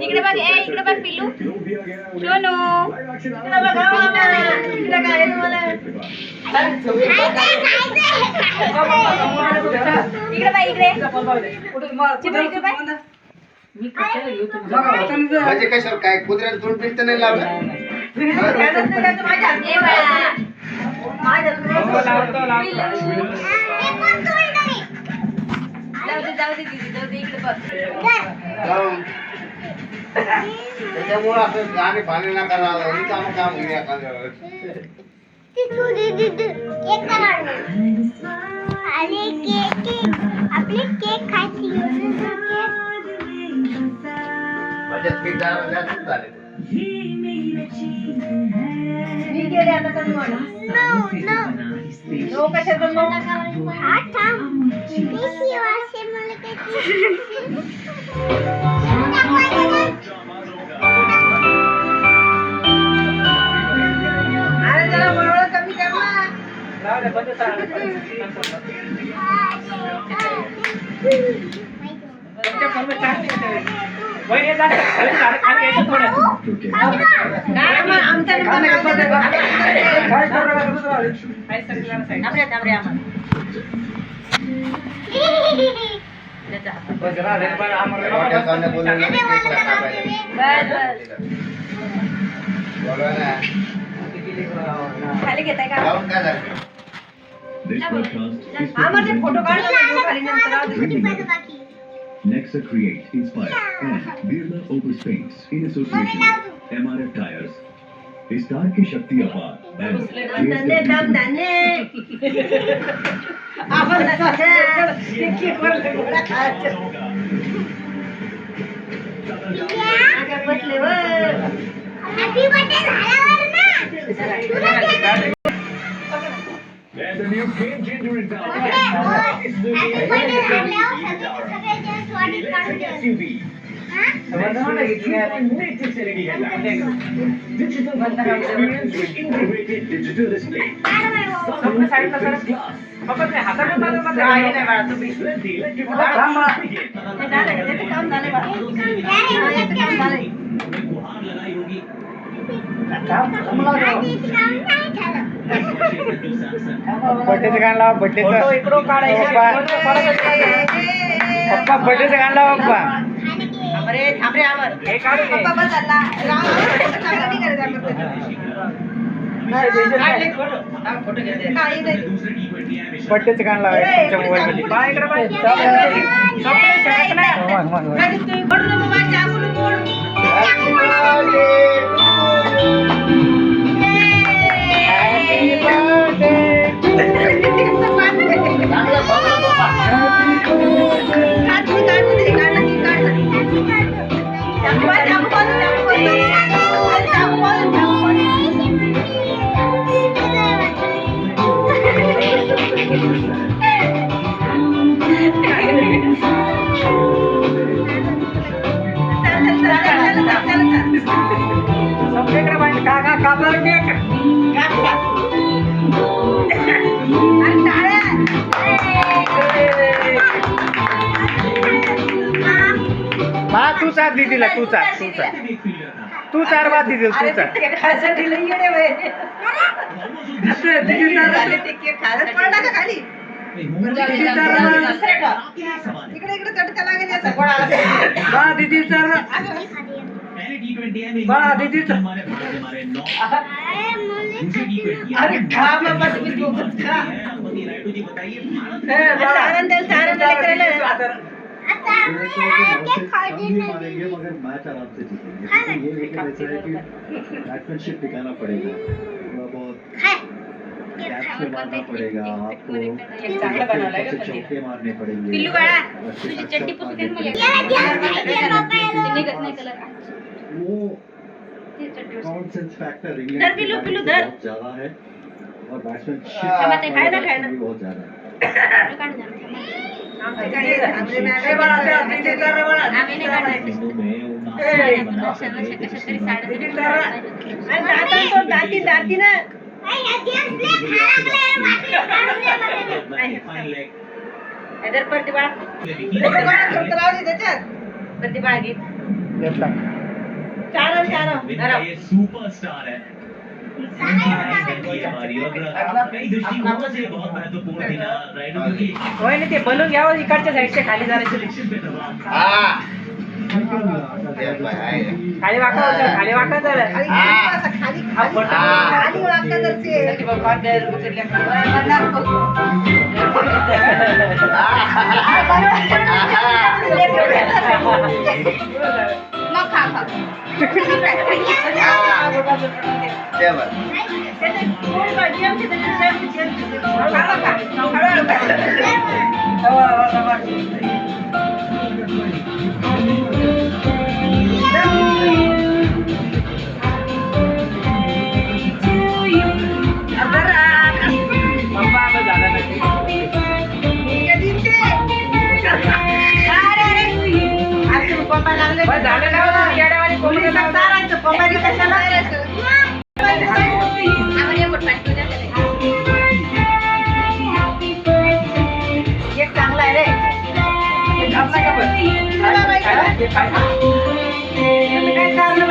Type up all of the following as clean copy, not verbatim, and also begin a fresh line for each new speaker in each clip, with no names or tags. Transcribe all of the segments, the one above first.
इकडे बघ, इकडे बघ पिल्लू. सोनू इकडे बघ, इकडे काय तुम्हाला इकडे बघ, इकडे इकडे बघ.
म्हणजे कशावर काय कुत्र्याला तोंड पिंट नाही लावलं त्याच्यामुळे असं गाणे पाणी ना करायला काम काम घेणे बचत पीठ झाले
खाली घेताय का
Nexa create, inspire, and Birla Opus Paints in association with MRF Tires. Star की शक्ति अपार and there's a new game changer in town. SUV. Latest LED headlights. Digital experience with integrated digital display.
बड्डेचं गाणं लावा बड्डेचं पप्पा बड्डेचं गाणं लावा पप्पा बड्डेचं गाणं लावा तुमच्या तू चार दीदीला तू चार बाद दीदी तू चार
मगर मैच आराम से जीतेंगे ये लेकिन ऐसा है कि बैट्समैनशिप दिखाना पड़ेगा थोड़ा बहुत कैच में मारना पड़ेगा आपको चौके मारने पड़ेंगे वो कॉमन सेंस फैक्टर इंग्लैंड बहुत ज्यादा है और बैट्समैनशिप भी बहुत ज्यादा है
दाती ना इधर प्रतिभा प्रतिभा गीत
घेतला
ये सुपरस्टार है हमारी और कई दृष्टिकोणों से बहुत महत्वपूर्ण थी ना राइडर क्योंकि
होय ना ते बलून घ्यावं इकडच्या साईडचे खाली जरा
सिलेक्शन पे दबाव था
हा ये बाय आहे.
खाली वाका होतं खाली वाका जरा
हा.
हा फोटो
हा.
खाली वाका जरसे बाबा दे रुपये मग खा खा
ते बघ.
एक चांगला आहे रे काय चाललं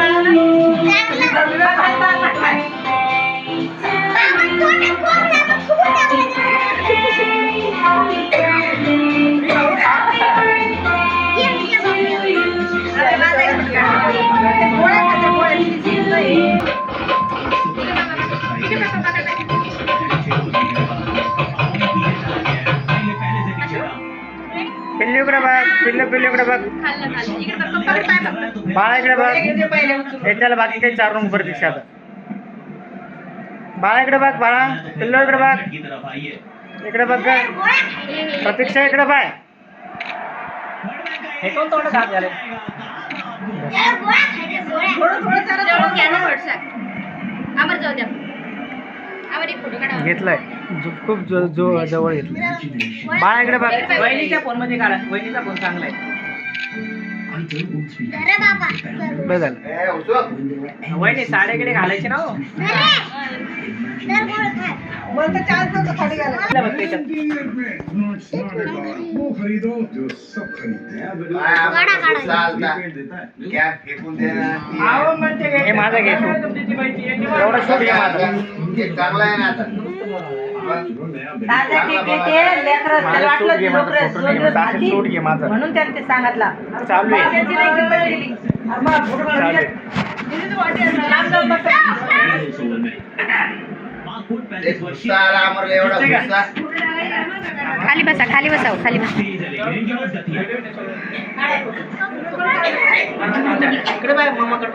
पिल्लूकडे बघ पिल्लूकडे बघ बाळा इकडे बघ याच्याला बाकी काही 4 रूम प्रतीक्षा आता बाळा इकडे बघ बाळा पिल्लू इकडे बघ
की तरफ आइए
इकडे बघ ग. प्रतीक्षा इकडे बाय
हे कोण तोंड साफ झालं जवळ घ्या ना थोडसा आमर जाऊ द्या आवर एक फोटो काढा
घेतलाय खूप जवळ घेतलं बाळा इकडे बघ
वहिनीच्या फोन मध्ये काढा वहिनीचा फोन चांगला आहे
बस झालं
ए, उचल.
वहिनी साड्याकडे घालायचे ना हो
काय आपण चालता. क्या फेकून दे ना.
हे माझा घे एवढा शूट घे माझा
हे चांगला आहे ना आता.
शूट घे माझा
म्हणून त्यांनी ते सांगितला
चालू आहे
ते गुस्सा आला आम्हाला एवढा गुस्सा.
खाली बसा खाली बसाव खाली बसा इकडे बाय मम्मा कडे